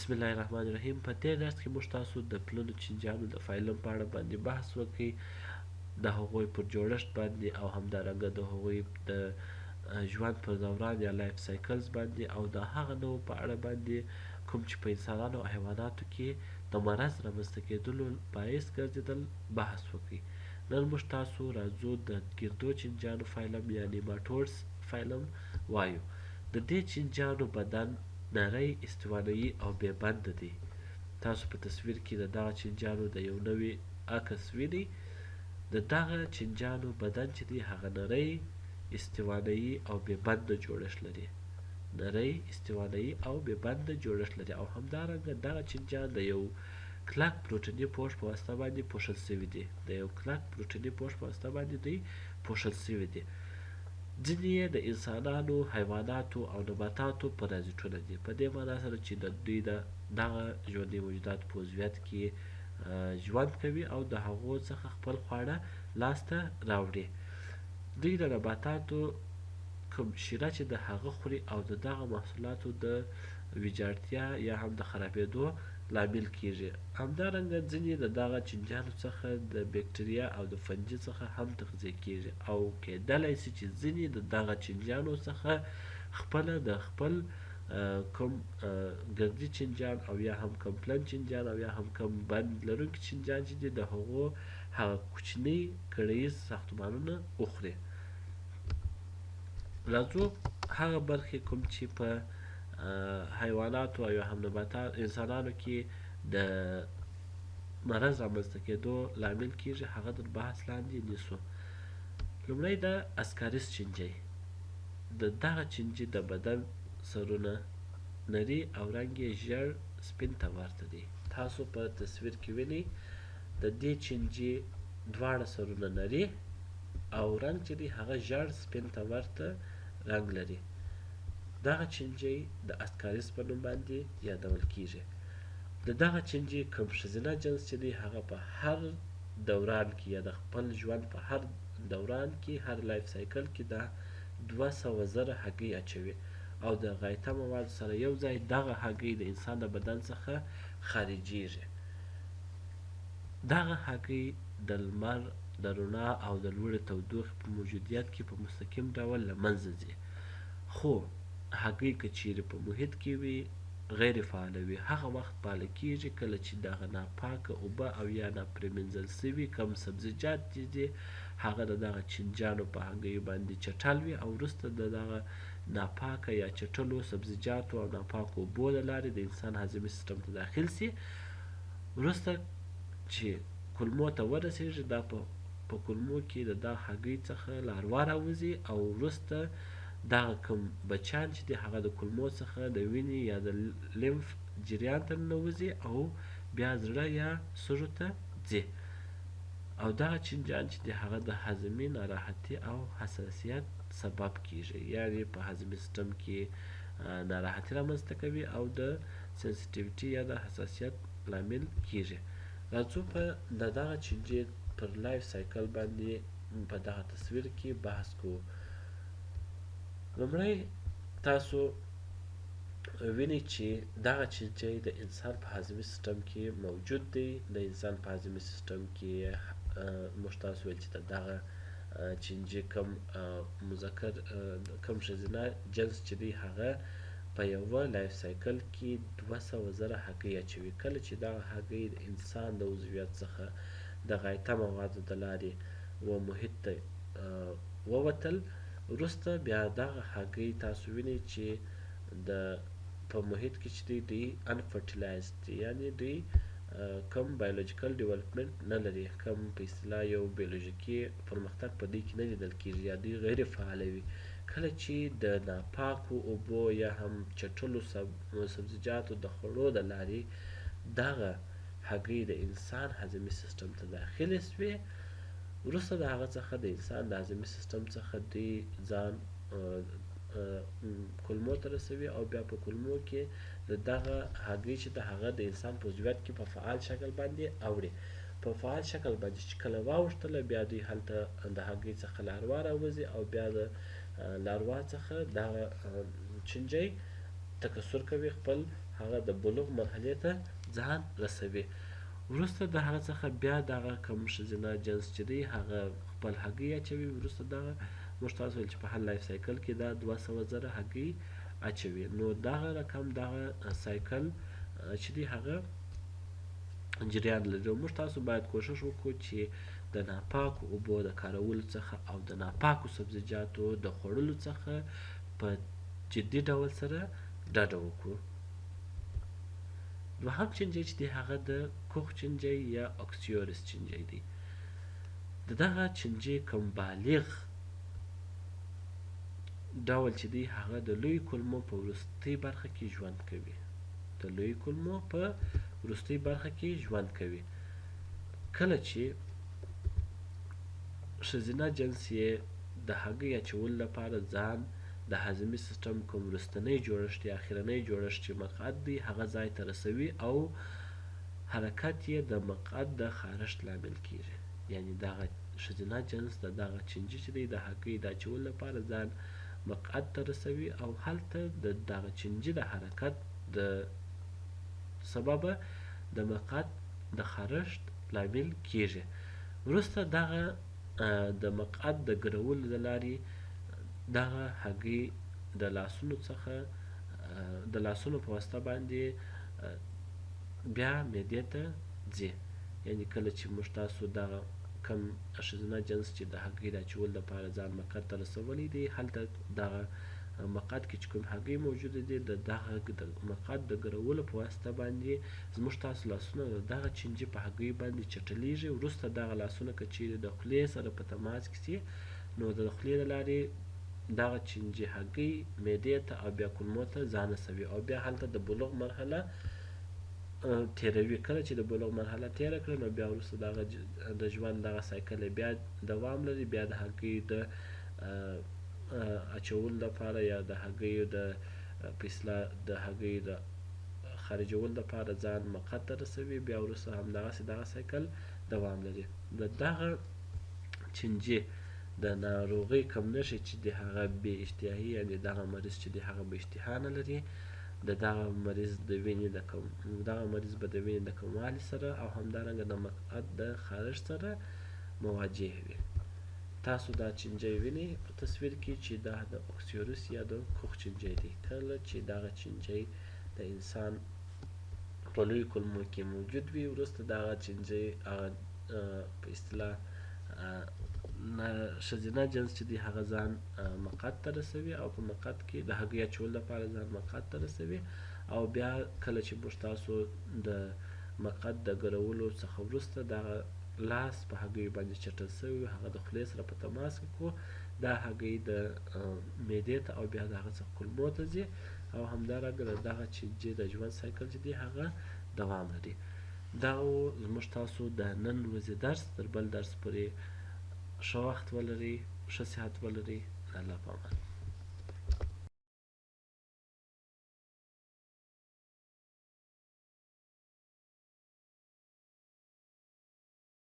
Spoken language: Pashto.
بسم الله الرحمن الرحیم. په دې درس کې موږ تاسو د پلنو چینجیانو د فایلم په اړه باندې بحث وکړئ، د هغوی پر جوړښت باندې او همدارنګه د هغوی د ژوند پر دوران یا لایف سایکلز باندې او د هغه نوع په اړه باندې کوم چې په انسانانو او حیواناتو کې د مرض رامنځته کېدلو باعث ګرځېدل بحث وکړئ. نن موږ تاسو راځو د ګردو چینجیانو فایلم یا نیماټوډز فایلم وایو. د دې چینجیانو بدن نری، استوانه‌یي او بې بنده دی. تاسو په تصویر کې د دغه چینجیانو د یو نوي عکس وینئ. د دغه چینجیانو بدن چې دی هغه نری، استوانه‌یي او بې بنده جوړښت لري. نری، استوانه‌یي او بې بنده جوړښت لري او همدارنګه دغه چینجیان د یو کلک پروټیني پوښ په واسطه باندې پوښل سوي دي. د یو کلک پروټیني پوښ په واسطه باندې دوی پوښل سوي دي. ځینې یې د انسانانو، حیواناتو او نباتاتو پرازیټونه دي، په دې معنا سره چې دوی دغه ژوندي موجودات په عضویت کې ژوند کوي او د هغو څخه خپل خواړه لاسته راوړي. دوی د نباتاتو کوم شیره چې د هغه خوري او د دغه محصولاتو د ویجاړتیا یا هم د خرابېدو لامل کیږي. همدارنګه ځینې د دغه چینجیانو څخه د بکټریا او د فنجي څخه هم تغذیه کیږي او کیدلی سي چې ځینې د دغه چینجیانو څخه خپله د خپل کوم ګردي چینجیان او یا هم کم پلن چینجیان او یا هم کم بند لرونکي چینجیان چې دي د هغو هغه کوچني کړیز ساختمانونه وخوري. راځو هغه برخې کوم چې په حیواناتو او یا هم انسانانو کې د مرض رامنځته کېدو لامل کیږي هغه در بحث لاندې نیسو. لومړی د اسکاریس چینجی. د دغه چینجي د بدن سرونه نري او رنګ یې ژیړ سپین ته ورته دی. تاسو په تصویر کې وینئ د دې چینجي دواړه سرونه نري او رنګ چې دی هغه ژیړ سپین ته ورته رنګ لري. دغه چینجی د اسکاریس په نوم باندې یادول کیږي. د دغه چینجي کوم ښځینه جنس چې دی هغه په هر دوران کې یا د خپل ژوند په هر دوران کې هر لایف سایکل کې د 200,000 هګۍ اچوي او د غایطه موادو سره یو ځای دغه هګۍ د انسان د بدن څخه خارجیږي. دغه هګۍ د لمر د رڼا او د لوړې تودوخې په موجودیت کې په مستقیم ډول له منځه ځي. خو هګۍ که چیرې په محیط کې وي غیر فعاله وي، هغه وخت فعاله کیږي کله چې دغه ناپاکه اوبه او یا ناپرېمنځل سوي کم سبزیجات چې دي هغه د دغه چینجیانو په هګیو باندې چټل وي او وروسته د دغه ناپاکه یا چټلو سبزیجاتو او ناپاکو اوبو له لارې د انسان هضمي سیستم ته داخل سي. وروسته چې کولمو ته ورسیږي دا په کولمو کې د دغه هګۍ څخه لاروا راوځي او وروسته دغه کوم بچیان چې دي هغه د کولمو څخه د وینې یا د لیمف جریان ته ننوځي او بیا زړه یا سږو ته ځي او دغه چینجیان چې دي هغه د هضمي ناراحتي او حساسیت سبب کیږي، یعنې په هضمي سیستم کې ناراحتي رامنځته کوي او د سنسیټیویټي یا د حساسیت لامل کیږي. راځو په دغه چینجي پر لایف سایکل باندې په دغه تصویر کې بحث کوو. لومړی تاسو وینئ چې دغه چینجی د انسان په هضمي سیستم کې موجود دی. د انسان په هضمي سیستم کې موږ تاسو ویل چې د دغه چینجي کوم مذکر کوم ښځینه جنس چې دی هغه په یوه لایف سایکل کې 200,000 هګۍ اچوي. کله چې دغه هګۍ د انسان د عضویت څخه د غایطه موادو د لارې و محیط ته ووتل، وروسته بیا دغه هګۍ تاسو وینئ چې په محیط کې چې دوی انفرټیلایزد دي، یعنې دوی کم بایولوژیکل ډیولپمنټ نه لري، کم په اصطلاح یو بیولوژیکي پرمختګ په دوی کې نه لیدل کیږي یا دوی غیر فعاله وي. کله چې د ناپاکو اوبو یا هم چټلو سبزیجاتو د خوړو د لارې دغه هګۍ د انسان هضمي سیستم ته داخلې سوې، وروسته د هغه څخه د انسان د هضمي سیستم څخه دوی ځان کولمو ته رسوي او بیا په کولمو کې د دغه هګۍ چې د هغه د انسان په عضویت کې په فعال شکل باندې اوړي. په فعال شکل باندې چې کله واوښتله بیا دوی هلته د هګۍ څخه لاروا راوځي او بیا د لاروا څخه دغه چینجی تکثر کوي، خپل هغه د بلوغ مرحلې ته ځان رسوي. وروسته د هغه څخه بیا دغه کوم ښځینه جنس چې دی هغه خپل هګۍ اچوي. وروسته دغه موږ تاسو ویل چې په هر لایف سایکل کې دا 200 زره هګۍ اچوي. نو دغه رقم دغه سایکل چې دی هغه جریان لري. موږ تاسو باید کوشش وکړو چې د ناپاکو اوبو د کارولو څخه او د ناپاکو سبزیجاتو د خوړلو څخه په جدي ډول سره ډډه وکړو. دوهم چینجی چې دی هغه د کوخ چینجی یا اکسیورس چینجی دی. د دغه چینجی کوم بالغ ډول چې دی هغه د لوی کولمو په وروستۍ برخه کې ژوند کوي. د لوی کولمو په وروستۍ برخه کې ژوند کوي. کله چې ښځینه جنس یې د هګۍ اچولو لپاره ځان د هضمي سیستم کوم وروستنی جوړښت یا اخرنی جوړښت چې مقعد دی هغه ځای ته رسوي او حرکت یې د مقعد د خارښت لامل کیږي. یعنی دغه ښځینه جنس د دغه چینجي چې دی د هګۍ د اچولو لپاره ځان مقعد ته رسوي او هلته د دغه چینجي د حرکت د سببه د مقعد د خارښت لامل کیږي. وروسته دغه د مقعد د ګرولو د لارې دغه هګۍ د لاسونو په واسطه باندې بیا معدې ته ځي. یعنی کله چې موږ تاسو دغه کم ښځینه جنس چې د هګۍ د اچولو لپاره ځان مقعد ته رسولی دی هلته دغه مقعد کې چې کوم هګۍ موجوده دي د دغه د مقعد د ګرولو په واسطه باندې زموږ تاسو لاسونه د دغه چینجي په هګۍ باندې چټلیږي. وروسته دغه لاسونه که چیرې د خولې سره په تماس کې سي نو د خولې د لارې دغه چینجي هګۍ معدې ته او بیا کولمو ته ځان رسوي او بیا هلته د بلوغ مرحله تیروي. کله چې د بلوغ مرحله تیره کړه نو بیا وروسته د ژوند دغه سایکل بیا دوام لري. بیا د هګۍ د اچولو لپاره یا د هګیو د په اصطلاح د هګۍ د خارجولو لپاره ځان مقعد ته رسوي. بیا وروسته همدغسې دغه سایکل دوام لري. د دغه چینجي د ناروغۍ کوم نښې چې د هغه بې اشتهایي یعنې دغه مریض چې د هغه به اشتها نه لري دغه مریض به د وینې د کموالي سره او همدارنګه د مقعد د خارښت سره مواجه وي. تاسو دا چینجی وینئ په تصویر کې چې دا د اکسیورس یا د کوخ چینجی دی. کله چې دغه چینجی د انسان په لوی کولمو کې موجود وي وروسته دغه چینجی په اصطلاح ښځینه جنس چې دی هغه ځان مقعد ته رسوي او په مقعد کې د هګۍ اچولو لپاره ځان مقعد ته رسوي او بیا کله چې موږ تاسو د مقعد د ګرولو څخه وروسته دغه لاس په هګۍ باندې چټل سوی هغه د خولې سره په تماس کې کړو دا هګۍ د معدې ته او بیا د هغه څخه کولمو ته ځي او همدارنګه د دغه چینجي د ژوند سایکل چې دی هغه دوام لري. دا زموږ تاسو د نن ورځې درس. تر بل درس پورې ښه وخت ولرئ، ښه صحت ولرئ. الله په امان.